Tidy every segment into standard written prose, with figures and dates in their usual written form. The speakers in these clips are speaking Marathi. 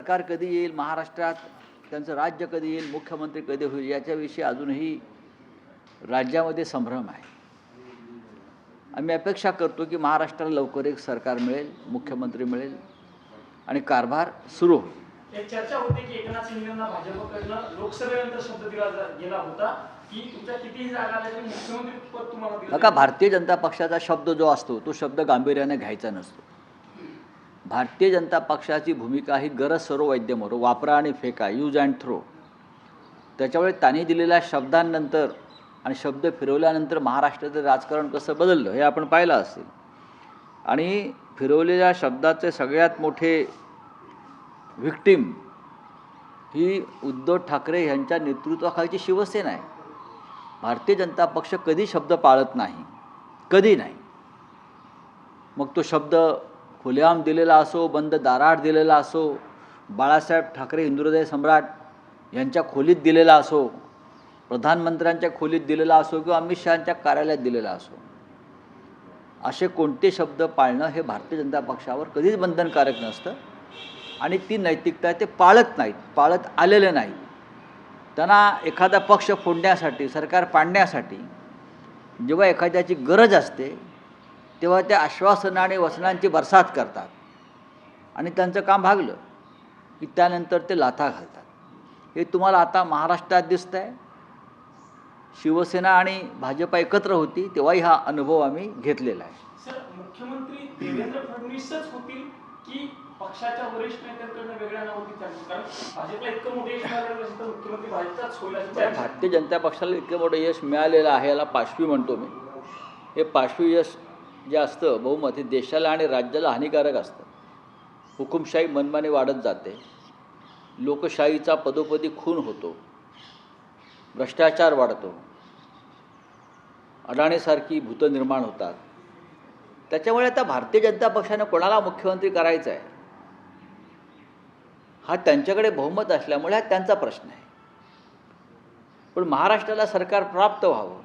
सरकार कधी येईल, महाराष्ट्रात त्यांचं राज्य कधी येईल, मुख्यमंत्री कधी होईल, याच्याविषयी अजूनही राज्यामध्ये संभ्रम आहे. आम्ही अपेक्षा करतो की महाराष्ट्राला लवकर एक सरकार मिळेल, मुख्यमंत्री मिळेल आणि कारभार सुरू होईल. एक चर्चा होती की एकनाथ शिंदेंना भाजपकडनं लोकसभेनंतर शब्द दिला गेला होता की तुमच्या कितीही जागा आल्या तरी मुख्यमंत्री पद तुम्हाला दिलं बघा, भारतीय जनता पक्षाचा शब्द जो असतो तो शब्द गांभीर्याने घ्यायचा नसतो. भारतीय जनता पक्षाची भूमिका ही गरज सर्व वैद्य मरो, वापरा आणि फेका, यूज अँड थ्रो. त्याच्यामुळे त्यांनी दिलेल्या शब्दांनंतर आणि शब्द फिरवल्यानंतर महाराष्ट्राचं राजकारण कसं बदललं हे आपण पाहिलं असेल. आणि फिरवलेल्या शब्दाचे सगळ्यात मोठे व्हिक्टीम ही उद्धव ठाकरे यांच्या नेतृत्वाखालची शिवसेना आहे. भारतीय जनता पक्ष कधी शब्द पाळत नाही, कधी नाही. मग तो शब्द खुलेआम दिलेला असो, बंद दाराआड दिलेला असो, बाळासाहेब ठाकरे हिंदुहृदय सम्राट यांच्या खोलीत दिलेला असो, प्रधानमंत्र्यांच्या खोलीत दिलेला असो किंवा अमित शहांच्या कार्यालयात दिलेला असो, असे कोणते शब्द पाळणं हे भारतीय जनता पक्षावर कधीच बंधनकारक नसतं. आणि ती नैतिकता ते पाळत नाहीत, पाळत आलेले नाहीत. त्यांना एखादा पक्ष फोडण्यासाठी, सरकार पाडण्यासाठी जेव्हा एखाद्याची गरज असते तेव्हा ते आश्वासनं आणि वचनांची बरसात करतात आणि त्यांचं काम भागलं की त्यानंतर ते लाथा घालतात. हे तुम्हाला आता महाराष्ट्रात दिसतं आहे. शिवसेना आणि भाजप एकत्र होती तेव्हाही हा अनुभव आम्ही घेतलेला आहे. सर, मुख्यमंत्री देवेंद्र फडणवीसच होतील की पक्षाच्या वरिष्ठ नेत्यांकडून वेगळ्या नावाची चालली? कारण भाजपला इतकं मोठं यश मिळालेलं असेल तर मुख्यमंत्री भाजपचाच होईल अशी चर्चा. भारतीय जनता पक्षाला इतकं मोठं यश मिळालेलं आहे, याला पाशवी म्हणतो मी. हे पाशवी यश जे असतं बहुमत, हे देशाला आणि राज्याला हानिकारक असतं. हुकुमशाही मनमानी वाढत जाते, लोकशाहीचा पदोपदी खून होतो, भ्रष्टाचार वाढतो, अडाणीसारखी भूतं निर्माण होतात. त्याच्यामुळे आता भारतीय जनता पक्षानं कोणाला मुख्यमंत्री करायचं आहे हा त्यांच्याकडे बहुमत असल्यामुळे हा त्यांचा प्रश्न आहे. पण महाराष्ट्राला सरकार प्राप्त व्हावं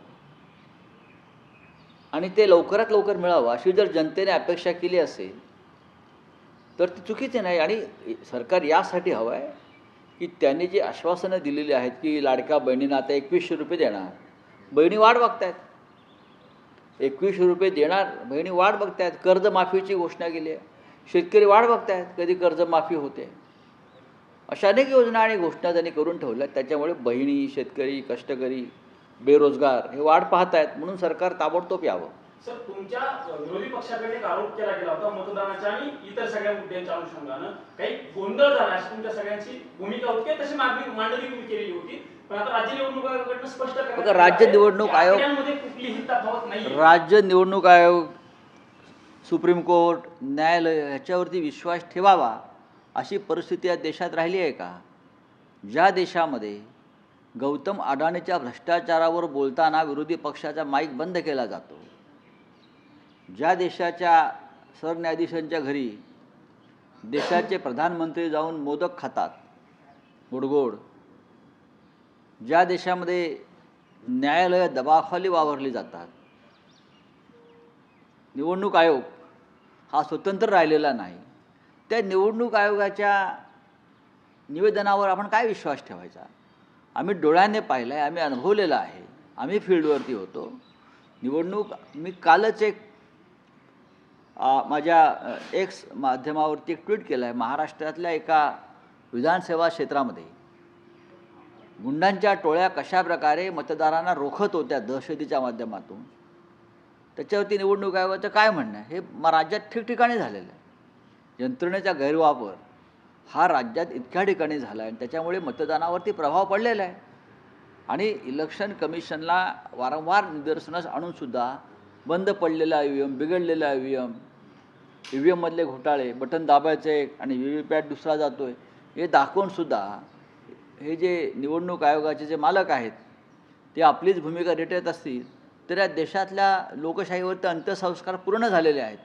आणि ते लवकरात लवकर मिळावं अशी जर जनतेने अपेक्षा केली असेल तर ती चुकीची नाही. आणि सरकार यासाठी हवं आहे की त्यांनी जी आश्वासनं दिलेली आहेत की लाडक्या बहिणींना आता 2100 रुपये देणार, बहिणी वाट बघतायत. 2100 रुपये देणार, बहिणी वाट बघतायत. कर्जमाफीची घोषणा केली आहे, शेतकरी वाट बघतायत कधी कर्जमाफी होते. अशा अनेक योजना आणि घोषणा त्यांनी करून ठेवल्या. त्याच्यामुळे बहिणी, शेतकरी, कष्टकरी, बेरोजगार हे वाट पाहत आहेत. म्हणून सरकार ताबडतोब यावं. सर, तुमच्या विरोधी पक्षाकडे एक आरोप केला गेला होता मतदानाच्या आणि इतर सगळ्या मुद्द्यांच्या अनुषंगानं काही गोंधळ झाला अशी तुमच्या सगळ्यांची भूमिका होती, तशी मांडणी तुम्ही केलेली होती. पण आता राज्य निवडणूक आयोगाकडनं स्पष्ट करण्यात राज्य निवडणूक आयोग, कुठलीही तफावत नाही. राज्य निवडणूक आयोग, सुप्रीम कोर्ट, न्यायालय ह्याच्यावरती विश्वास ठेवावा अशी परिस्थिती या देशात राहिली आहे का? ज्या देशामध्ये गौतम अडाणीच्या भ्रष्टाचारावर बोलताना विरोधी पक्षाचा माईक बंद केला जातो, ज्या देशाच्या सरन्यायाधीशांच्या घरी देशाचे प्रधानमंत्री जाऊन मोदक खातात गोडगोड, ज्या देशामध्ये न्यायालय दबावाखाली वावरली जातात, निवडणूक आयोग हा स्वतंत्र राहिलेला नाही. त्या निवडणूक आयोगाच्या निवेदनावर आपण काय विश्वास ठेवायचा? आम्ही डोळ्याने पाहिलं आहे, आम्ही अनुभवलेलं आहे, आम्ही फील्डवरती होतो. निवडणूक मी कालच एक माझ्या एक्स माध्यमावरती एक ट्विट केलं आहे. महाराष्ट्रातल्या एका विधानसभा क्षेत्रामध्ये गुंडांच्या टोळ्या कशाप्रकारे मतदारांना रोखत होत्या दहशतीच्या माध्यमातून, त्याच्यावरती निवडणूक आयोगाचं काय म्हणणं आहे? हे राज्यात ठिकठिकाणी झालेलं आहे. यंत्रणेचा गैरवापर हा राज्यात इतक्या ठिकाणी झाला आहे आणि त्याच्यामुळे मतदानावरती प्रभाव पडलेला आहे. आणि इलेक्शन कमिशनला वारंवार निदर्शनास आणूनसुद्धा बंद पडलेला EVM, बिघडलेला EVM मधले घोटाळे, बटन दाबायचे आणि VVPAT दुसरा जातो आहे हे दाखवूनसुद्धा हे जे निवडणूक आयोगाचे जे मालक आहेत ते आपलीच भूमिका रेटत असतील तर या देशातल्या लोकशाहीवरती अंत्यसंस्कार पूर्ण झालेले आहेत.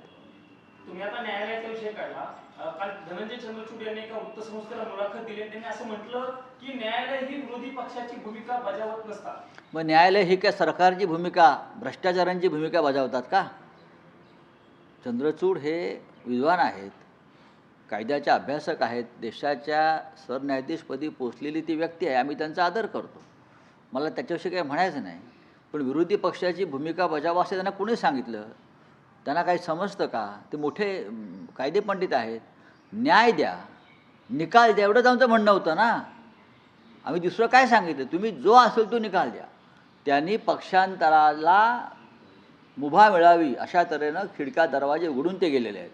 तुम्ही आता न्यायालयाचा विषय काढला. काल धनंजय चंद्रचूड यांनी एका वृत्तसंस्थेला मुलाखत दिली आणि त्यांनी असं म्हटलं की न्यायालय ही विरोधी पक्षाची भूमिका बजावत नसतात. मग न्यायालय ही काय सरकारची भूमिका, भ्रष्टाचारांची भूमिका बजावतात का? चंद्रचूड हे विद्वान आहेत, कायद्याच्या अभ्यासक आहेत, देशाच्या सरन्यायाधीशपदी पोचलेली ती व्यक्ती आहे, आम्ही त्यांचा आदर करतो, मला त्याच्याविषयी काही म्हणायचं नाही. पण विरोधी पक्षाची भूमिका बजावा असे त्यांना कोणी सांगितलं? त्यांना काही समजतं का? ते मोठे कायदे पंडित आहेत. न्याय द्या, निकाल द्या, एवढंच आमचं म्हणणं होतं ना. आम्ही दुसरं काय सांगितलं? तुम्ही जो असेल तो निकाल द्या. त्यांनी पक्षांतराला मुभा मिळावी अशा तऱ्हेनं खिडका दरवाजे उघडून ते गेलेले आहेत.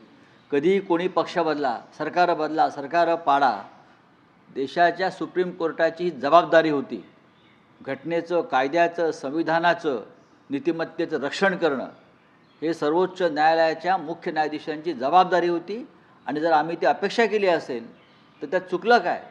कधीही कोणी पक्ष बदला, सरकार पाडा, देशाच्या सुप्रीम कोर्टाची जबाबदारी होती. घटनेचं, कायद्याचं, संविधानाचं, नीतिमत्तेचं रक्षण करणं हे सर्वोच्च न्यायालयाच्या मुख्य न्यायाधीशांची जबाबदारी होती. आणि जर आम्ही ती अपेक्षा केली असेल तर त्यात चुकलं काय?